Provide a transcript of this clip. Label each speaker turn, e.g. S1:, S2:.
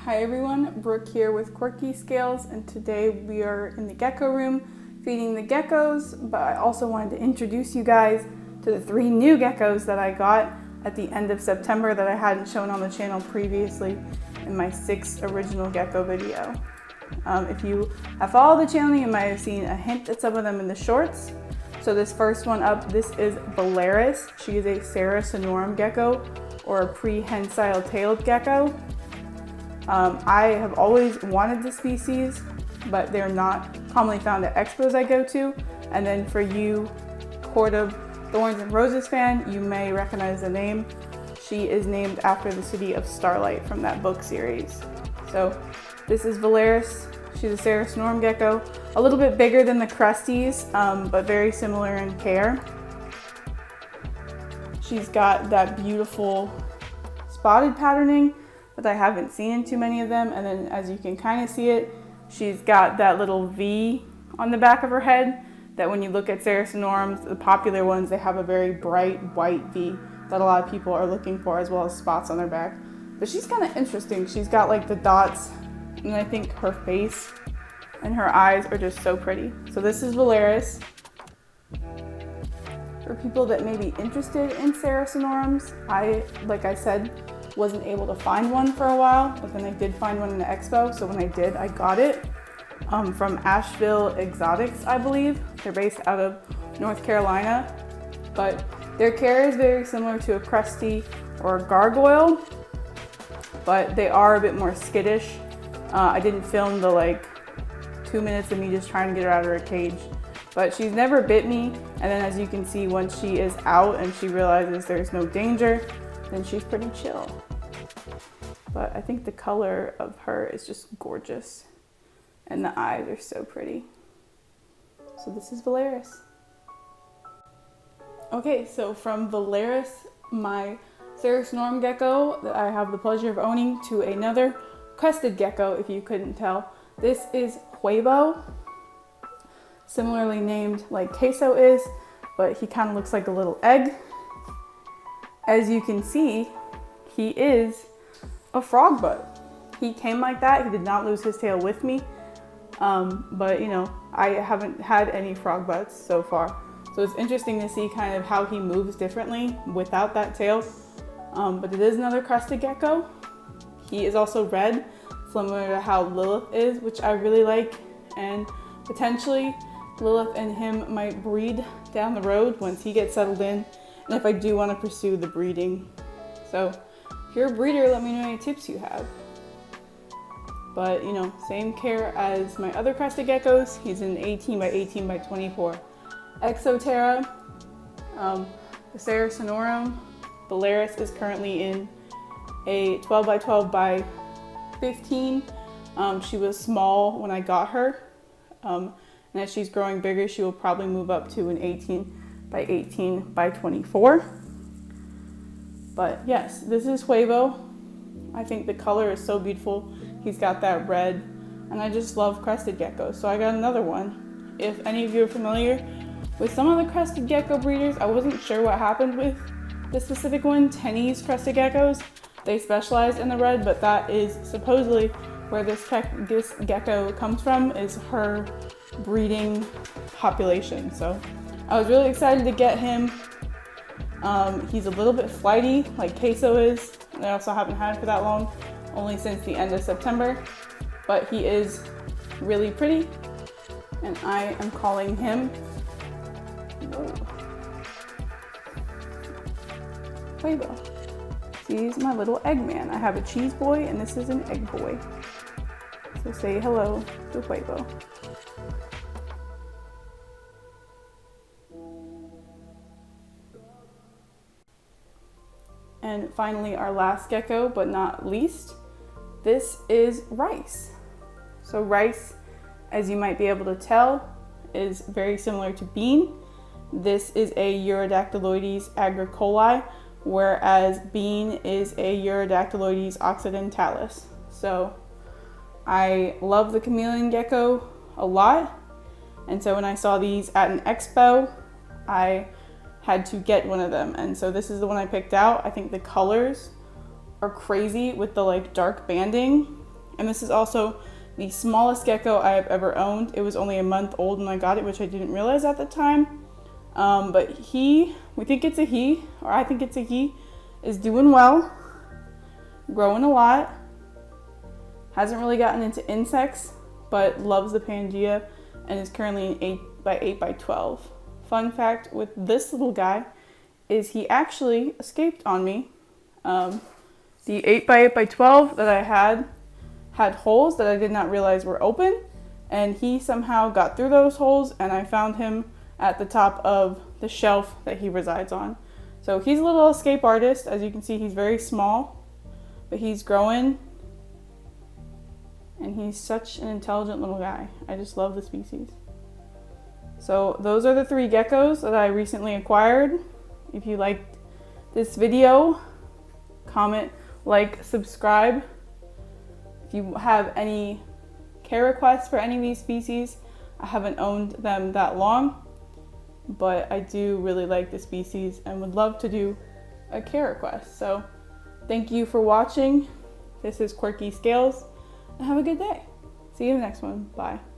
S1: Hi everyone, Brooke here with Quirky Scales, and today we are in the gecko room feeding the geckos, but I also wanted to introduce you guys to the 3 new geckos that I got at the end of September that I hadn't shown on the channel previously in my 6 original gecko video. If you have followed the channel, you might have seen a hint at some of them in the shorts. So this first one up, this is Valeris. She is a sarasinorum gecko, or a prehensile tailed gecko. I have always wanted the species, but they're not commonly found at expos I go to. And then for you Court of Thorns and Roses fan, you may recognize the name. She is named after the city of Starlight from that book series. So this is Valeris. She's a sarasinorum gecko, a little bit bigger than the cresties, but very similar in care. She's got that beautiful spotted patterning that I haven't seen in too many of them. And then as you can kind of see it, she's got that little V on the back of her head that when you look at sarasinorums, the popular ones, they have a very bright white V that a lot of people are looking for, as well as spots on their back. But she's kind of interesting. She's got like the dots, and I think her face and her eyes are just so pretty. So this is Valeris. For people that may be interested in sarasinorums, like I said, wasn't able to find one for a while, but then I did find one in the expo. So when I did, I got it from Asheville Exotics, I believe. They're based out of North Carolina, but their care is very similar to a cresty or a gargoyle, but they are a bit more skittish. I didn't film the 2 minutes of me just trying to get her out of her cage, but she's never bit me. And then as you can see, once she is out and she realizes there's no danger, then she's pretty chill. But I think the color of her is just gorgeous, and the eyes are so pretty. So this is Valeris. Okay, so from Valeris, my sarasinorum gecko that I have the pleasure of owning, to another crested gecko, if you couldn't tell. This is Huevo, similarly named like Queso is, but he kind of looks like a little egg. As you can see, he is a frog butt. He came like that. He did not lose his tail with me, but you know, I haven't had any frog butts so far. So it's interesting to see kind of how he moves differently without that tail. But it is another crested gecko. He is also red, similar to how Lilith is, which I really like. And potentially Lilith and him might breed down the road once he gets settled in, and if I do want to pursue the breeding. So if you're a breeder, let me know any tips you have. But you know, same care as my other crested geckos. He's an 18 by 18 by 24 Exoterra. The sarasinorum Valeris is currently in a 12 by 12 by 15. She was small when I got her, and as she's growing bigger, she will probably move up to an 18 by 18 by 24. But yes, this is Huevo. I think the color is so beautiful. He's got that red, and I just love crested geckos, so I got another one. If any of you are familiar with some of the crested gecko breeders, I wasn't sure what happened with this specific one, Tenny's crested geckos. They specialize in the red, but that is supposedly where this gecko comes from, is her breeding population. So I was really excited to get him. He's a little bit flighty, like Queso is. I also haven't had him for that long, only since the end of September, but he is really pretty, and I am calling him Huevo. He's my little egg man. I have a cheese boy, and this is an egg boy. So say hello to Huevo. And finally, our last gecko, but not least, this is Rice. So Rice, as you might be able to tell, is very similar to Bean. This is a Eurydactylodes agricolae, whereas Bean is a Eurydactylodes occidentalis. So I love the chameleon gecko a lot, and so when I saw these at an expo, I had to get one of them, and so this is the one I picked out. I think the colors are crazy with the dark banding And this is also the smallest gecko I have ever owned. It was only a month old when I got it, which I didn't realize at the time. But we think it's a he, or I think it's a he, is doing well, growing a lot, hasn't really gotten into insects, but loves the Pangea and is currently an 8x8x12. Fun fact with this little guy is he actually escaped on me. The 8x8x12 that I had holes that I did not realize were open, and he somehow got through those holes, and I found him at the top of the shelf that he resides on. So he's a little escape artist. As you can see, he's very small, but he's growing, and he's such an intelligent little guy. I just love the species. So those are the 3 geckos that I recently acquired. If you liked this video, comment, like, subscribe. If you have any care requests for any of these species, I haven't owned them that long, but I do really like the species and would love to do a care request. So thank you for watching. This is Quirky Scales, and have a good day. See you in the next one. Bye.